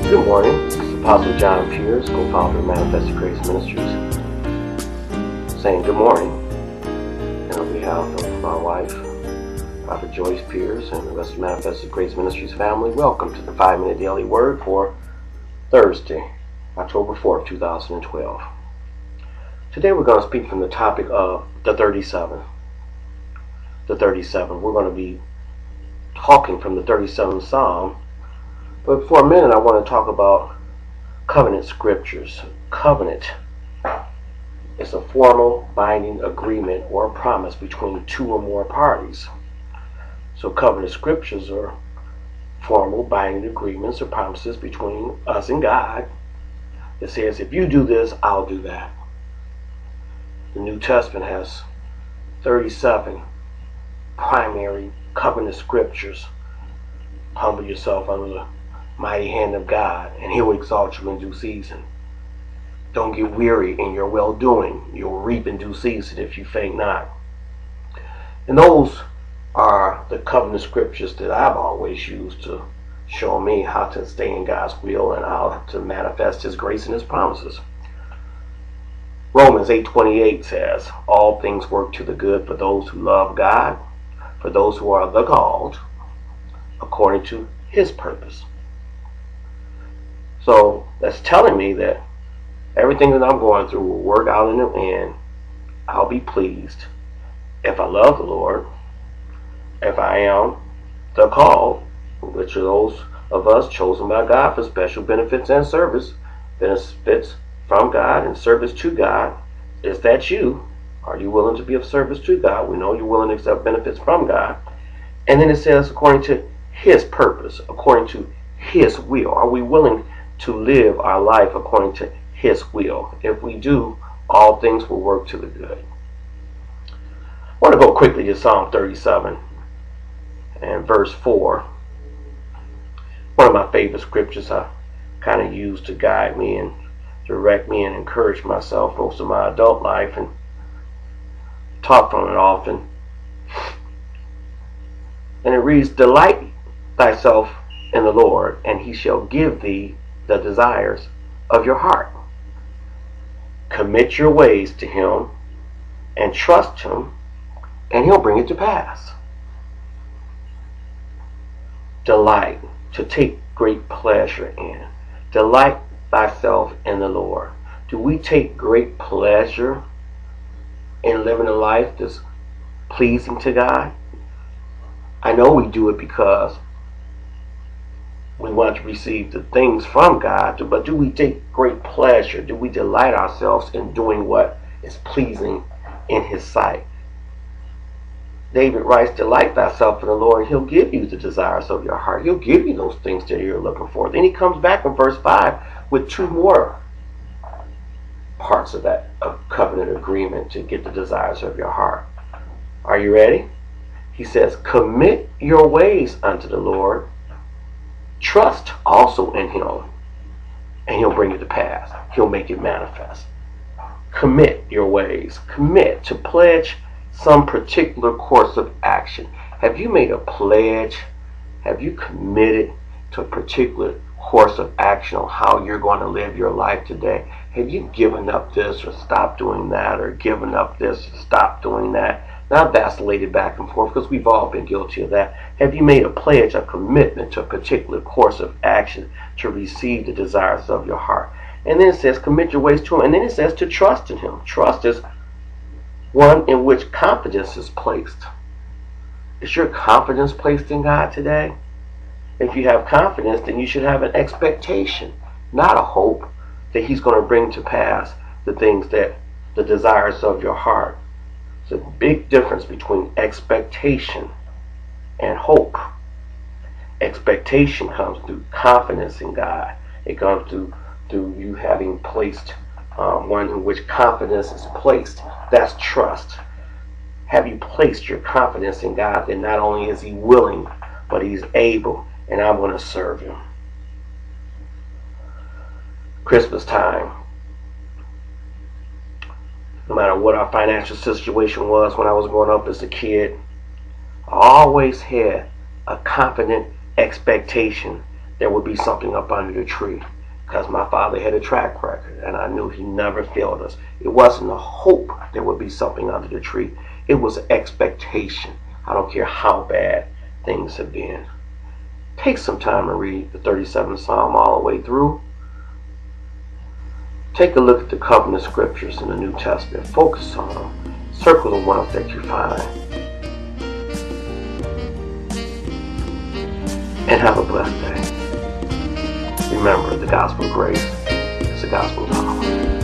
Good morning. This is Apostle John Pierce, co-founder of Manifested Grace Ministries, saying good morning. And on behalf of my wife, Prophet Joyce Pierce, and the rest of Manifested Grace Ministries family, welcome to the 5-Minute Daily Word for Thursday, October 4th, 2012. Today we're going to speak from the topic of the 37. The 37. We're going to be talking from the 37th Psalm. But for a minute, I want to talk about covenant scriptures. Covenant is a formal binding agreement or a promise between two or more parties. So covenant scriptures are formal binding agreements or promises between us and God. It says, if you do this, I'll do that. The New Testament has 37 primary covenant scriptures. Humble yourself under the mighty hand of God, and He will exalt you in due season. Don't get weary in your well-doing. You'll reap in due season if you faint not. And those are the covenant scriptures that I've always used to show me how to stay in God's will and how to manifest His grace and His promises. Romans 8:28 says, all things work to the good for those who love God, for those who are the called, according to His purpose. So that's telling me that everything that I'm going through will work out in the end. I'll be pleased if I love the Lord, if I am the called, which are those of us chosen by God for special benefits and service, benefits from God and service to God. Is that you? Are you willing to be of service to God? We know you're willing to accept benefits from God. And then it says according to His purpose, according to His will. Are we willing to live our life according to His will? If we do, all things will work to the good. I want to go quickly to Psalm 37 and verse 4. One of my favorite scriptures I kind of use to guide me and direct me and encourage myself most of my adult life and talk from it often. And it reads, delight thyself in the Lord, and He shall give thee the desires of your heart. Commit your ways to Him and trust Him, and He'll bring it to pass. Delight, to take great pleasure in. Delight thyself in the Lord. Do we take great pleasure in living a life that's pleasing to God? I know we do it because we want to receive the things from God, but do we take great pleasure? Do we delight ourselves in doing what is pleasing in His sight? David writes, delight thyself in the Lord, and He'll give you the desires of your heart. He'll give you those things that you're looking for. Then he comes back in verse 5 with two more parts of that covenant agreement to get the desires of your heart. Are you ready? He says, commit your ways unto the Lord. Trust also in Him, and He'll bring it to pass. He'll make it manifest. Commit your ways. Commit, to pledge some particular course of action. Have you made a pledge? Have you committed to a particular course of action on how you're going to live your life today? Have you given up this or stopped doing that, or given up this or stopped doing that? Not vacillated back and forth, because we've all been guilty of that. Have you made a pledge, a commitment to a particular course of action to receive the desires of your heart? And then it says, commit your ways to Him. And then it says to trust in Him. Trust is one in which confidence is placed. Is your confidence placed in God today? If you have confidence, then you should have an expectation, not a hope, that He's going to bring to pass the things that the desires of your heart. It's a big difference between expectation and hope. Expectation comes through confidence in God. It comes through you having placed one in which confidence is placed. That's trust. Have you placed your confidence in God that not only is He willing, but He's able, and I'm going to serve Him? Christmas time. No matter what our financial situation was when I was growing up as a kid, I always had a confident expectation there would be something up under the tree, because my father had a track record and I knew he never failed us. It wasn't a hope there would be something under the tree. It was an expectation. I don't care how bad things have been. Take some time and read the 37th Psalm all the way through. Take a look at the covenant scriptures in the New Testament. Focus on them. Circle the ones that you find. And have a blessed day. Remember, the gospel of grace is the gospel of power.